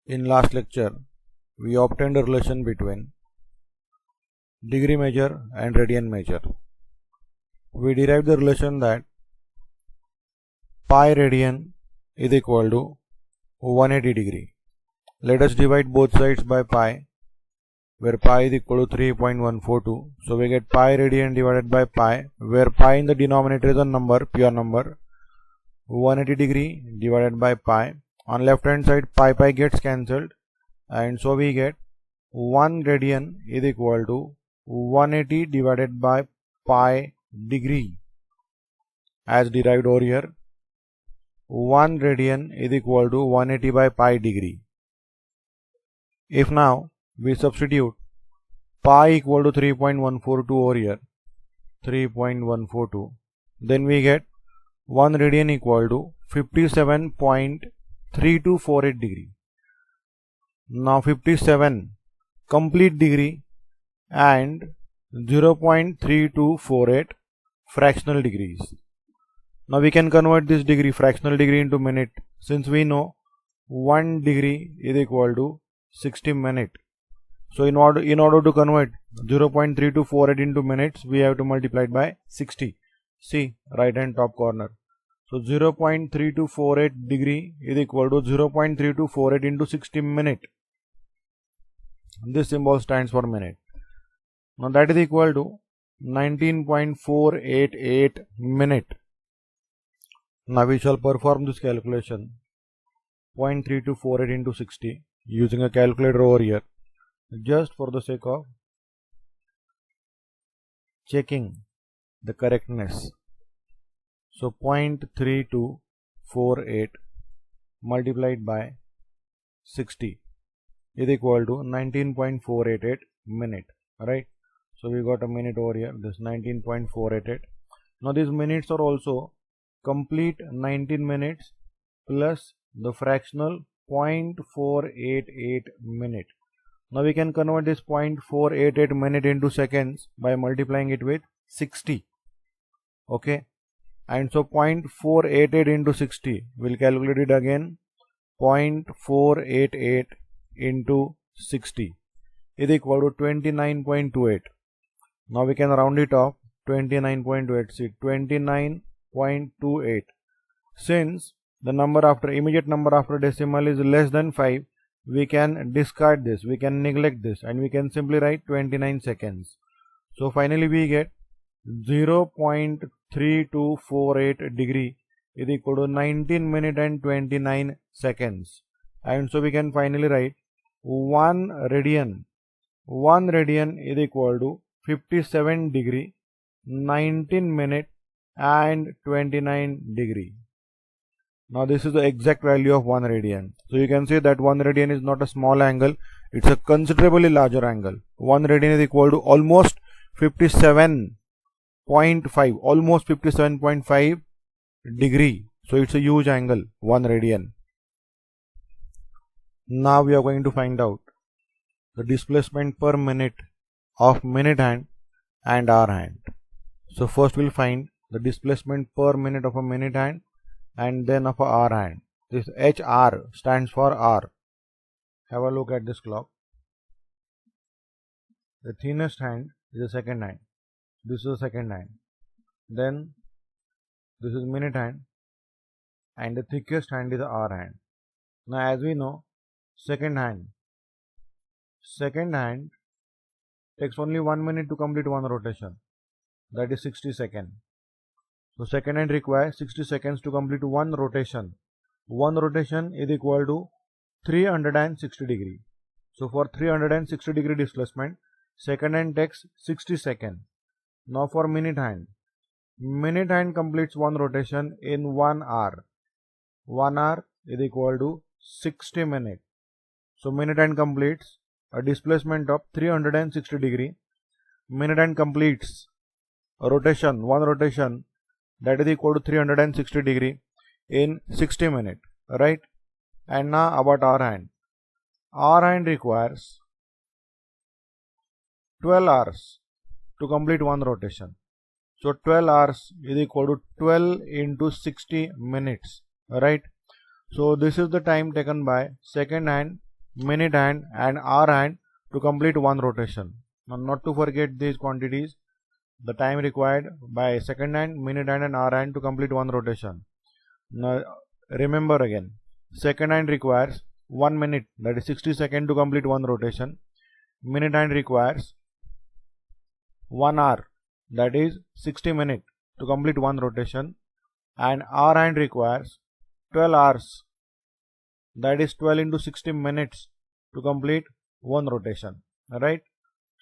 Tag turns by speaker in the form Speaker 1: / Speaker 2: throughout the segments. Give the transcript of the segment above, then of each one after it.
Speaker 1: In last lecture, we obtained a relation between degree measure and radian measure. We derived the relation that pi radian is equal to 180 degree. Let us divide both sides by pi, where pi is equal to 3.142. So we get pi radian divided by pi, where pi in the denominator is a number, pure number. 180 degree divided by pi. On left hand side, pi gets cancelled, and so we get 1 radian is equal to 180 divided by pi degree. As derived over here, 1 radian is equal to 180 by pi degree. If now we substitute pi equal to 3.142 over here, 3.142, then we get 1 radian equal to 57.3248 degree. Now 57 complete degree and 0.3248 fractional degrees. Now we can convert this degree, fractional degree, into minute, since we know 1 degree is equal to 60 minutes. So in order to convert 0.3248 into minutes, we have to multiply it by 60. See, right hand top corner. So 0.3248 degree is equal to 0.3248 into 60 minutes. This symbol stands for minute. Now that is equal to 19.488 minute. Now we shall perform this calculation. 0.3248 into 60 using a calculator over here, just for the sake of checking the correctness. So 0.3248 multiplied by 60 is equal to 19.488 minute, right? So we got a minute over here, this 19.488. Now these minutes are also complete 19 minutes plus the fractional 0.488 minute. Now we can convert this 0.488 minute into seconds by multiplying it with 60. Okay, and so 0.488 into 60, we'll calculate it again. 0.488 into 60 is equal to 29.28. Now we can round it off. 29.28. See, 29.28. Since the number after immediate number after decimal is less than 5, we can discard this, we can neglect this, and we can simply write 29 seconds. So finally we get 0.3248 degree is equal to 19 minutes and 29 seconds. And so we can finally write 1 radian. 1 radian is equal to 57 degree, 19 minutes and 29 degree. Now this is the exact value of 1 radian. So you can see that 1 radian is not a small angle, it's a considerably larger angle. 1 radian is equal to almost 57.5, almost 57.5 degree. So it's a huge angle, 1 radian. Now we are going to find out the displacement per minute of minute hand and hour hand. So first we'll find the displacement per minute of a minute hand and then of a hour hand. This HR stands for hour. Have a look at this clock. The thinnest hand is the second hand. This is the second hand. Then this is minute hand, and the thickest hand is the hour hand. Now as we know, second hand takes only 1 minute to complete one rotation, that is 60 seconds. So second hand requires 60 seconds to complete one rotation. One rotation is equal to 360 degree. So for 360 degree displacement, second hand takes 60 seconds. Now for minute hand completes one rotation in 1 hour. 1 hour is equal to 60 minutes. So minute hand completes a displacement of 360 degree. Minute hand completes a rotation, one rotation, that is equal to 360 degree in 60 minutes, right? And now about hour hand. Hour hand requires 12 hours to complete one rotation. So 12 hours is equal to 12 into 60 minutes, right? So this is the time taken by second hand minute hand and hour hand to complete one rotation. Now not to forget these quantities, the time required by second hand, minute hand and hour hand to complete one rotation. Now remember again, second hand requires 1 minute, that is 60 seconds to complete one rotation. Minute hand requires 1 hour, that is 60 minutes to complete one rotation, and hour hand requires 12 hours, that is 12 into 60 minutes to complete one rotation. Alright,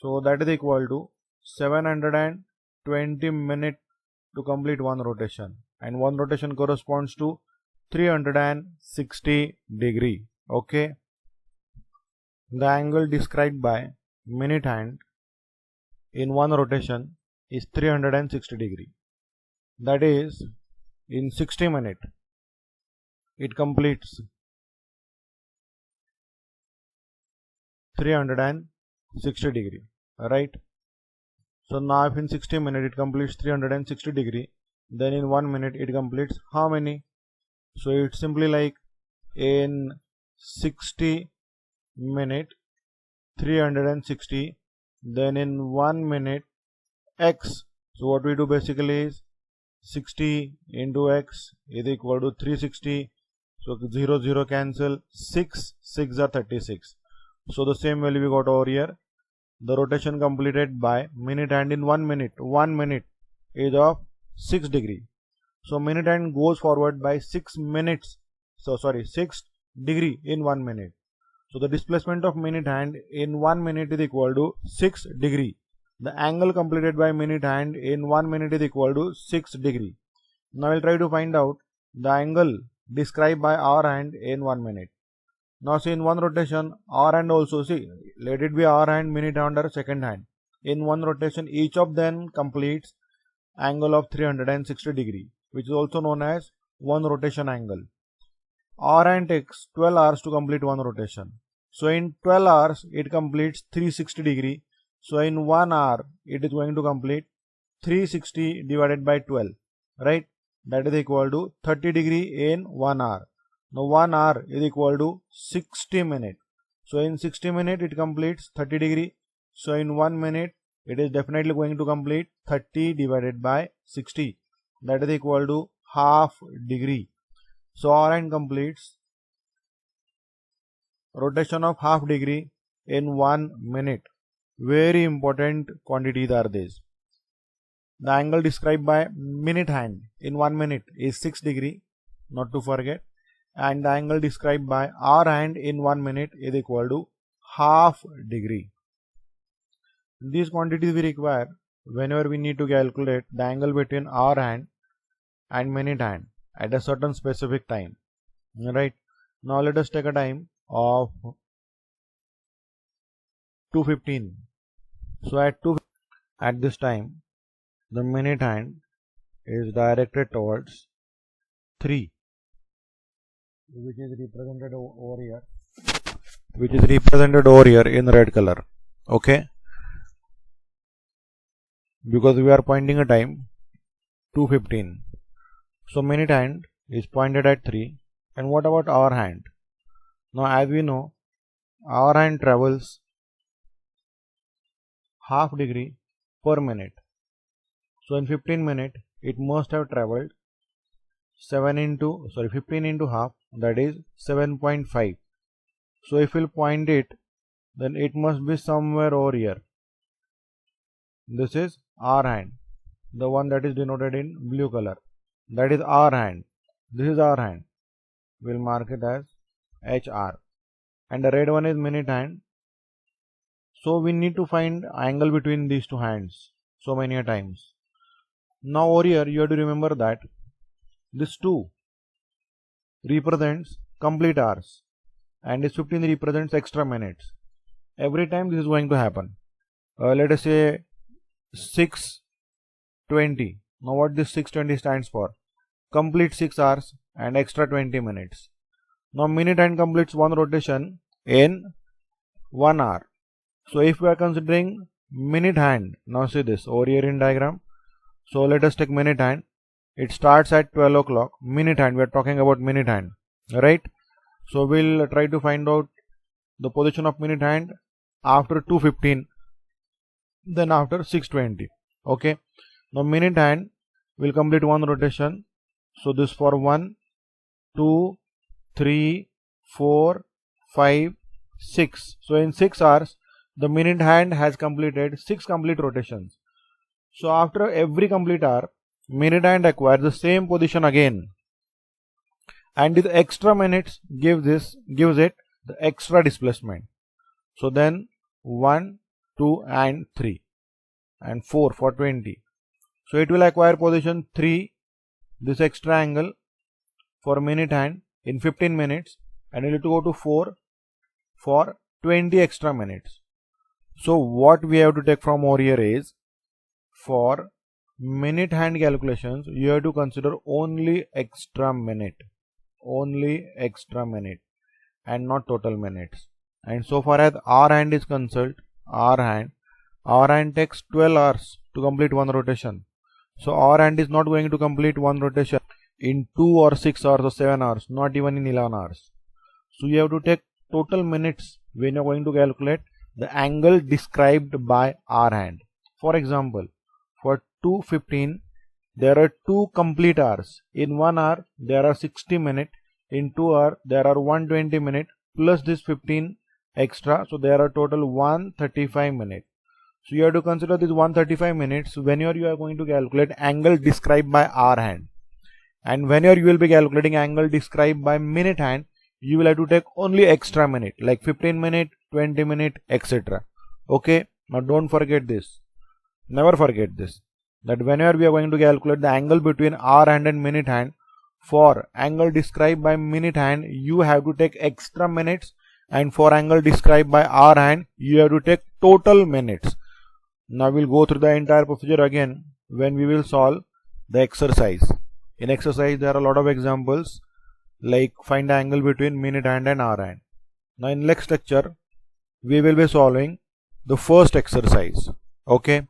Speaker 1: so that is equal to 720 minutes to complete one rotation, and one rotation corresponds to 360 degree. Okay, the angle described by minute hand in one rotation is 360 degree. That is, in 60 minutes it completes 360 degree. Right, so now if in 60 minutes it completes 360 degree, then in 1 minute it completes how many? So it's simply like in 60 minutes 360, then in 1 minute x. So what we do basically is 60 into x is equal to 360. So 0 0 cancel, 6 6 are 36. So the same value we got over here. The rotation completed by minute hand in 1 minute. 1 minute is of 6 degree. So minute hand goes forward by 6 minutes. 6 degree in 1 minute. So the displacement of minute hand in 1 minute is equal to 6 degree. The angle completed by minute hand in 1 minute is equal to 6 degree. Now we'll try to find out the angle described by hour hand in 1 minute. Now see, in one rotation, hour hand also, see, let it be hour hand, minute hand or second hand. In one rotation, each of them completes angle of 360 degree, which is also known as one rotation angle. Hour hand takes 12 hours to complete one rotation. So in 12 hours, it completes 360 degree. So in 1 hour, it is going to complete 360 divided by 12, right? That is equal to 30 degree in 1 hour. Now 1 hour is equal to 60 minutes. So in 60 minutes it completes 30 degree. So in 1 minute it is definitely going to complete 30 divided by 60. That is equal to half degree. So hour hand completes rotation of half degree in 1 minute. Very important quantities are these. The angle described by minute hand in 1 minute is 6 degree, not to forget. And the angle described by hour hand in 1 minute is equal to half degree. These quantities we require whenever we need to calculate the angle between hour hand and minute hand at a certain specific time. Right, now let us take a time of 2:15. So at this time the minute hand is directed towards 3, which is represented over here, in red color. Okay, because we are pointing a time 2:15. So minute hand is pointed at 3. And what about hour hand? Now as we know, hour hand travels half degree per minute. So in 15 minutes it must have traveled 15 into half, that is 7.5. So if we'll point it, then it must be somewhere over here. This is hour hand, the one that is denoted in blue color. That is hour hand. This is hour hand. We'll mark it as HR. And the red one is minute hand. So we need to find angle between these two hands so many times. Now over here you have to remember that this 2 represents complete hours and this 15 represents extra minutes. Every time this is going to happen. Let us say 6:20. Now what this 6:20 stands for? Complete 6 hours and extra 20 minutes. Now minute hand completes one rotation in 1 hour. So if we are considering minute hand, now see this over here in diagram. So let us take minute hand. It starts at 12 o'clock. Minute hand, we are talking about minute hand, right? So we'll try to find out the position of minute hand after 2:15, then after 6:20. Okay, now minute hand will complete one rotation. So this for 1, 2, 3, 4, 5, 6. So in 6 hours, the minute hand has completed 6 complete rotations. So after every complete hour, minute hand acquires the same position again, and the extra minutes gives it the extra displacement. So then 1, 2 and 3 and 4 for 20. So it will acquire position 3, this extra angle for minute hand in 15 minutes, and it will go to 4 for 20 extra minutes. So what we have to take from over here is, for minute hand calculations, you have to consider only extra minute and not total minutes. And so far as hour hand is concerned, hour hand takes 12 hours to complete one rotation. So hour hand is not going to complete one rotation in 2 or 6 hours or 7 hours, not even in 11 hours. So you have to take total minutes when you are going to calculate the angle described by hour hand. For example, for 2:15, there are 2 complete hours. In 1 hour, there are 60 minutes. In 2 hours, there are 120 minutes plus this 15 extra. So there are total 135 minutes. So you have to consider this 135 minutes whenever you are going to calculate angle described by hour hand. And whenever you will be calculating angle described by minute hand, you will have to take only extra minute, like 15 minutes, 20 minutes, etc. Okay, now don't forget this. Never forget this, that whenever we are going to calculate the angle between hour hand and minute hand, for angle described by minute hand, you have to take extra minutes, and for angle described by hour hand, you have to take total minutes. Now we'll go through the entire procedure again when we will solve the exercise. In exercise, there are a lot of examples like find the angle between minute hand and hour hand. Now in next lecture, we will be solving the first exercise. Okay.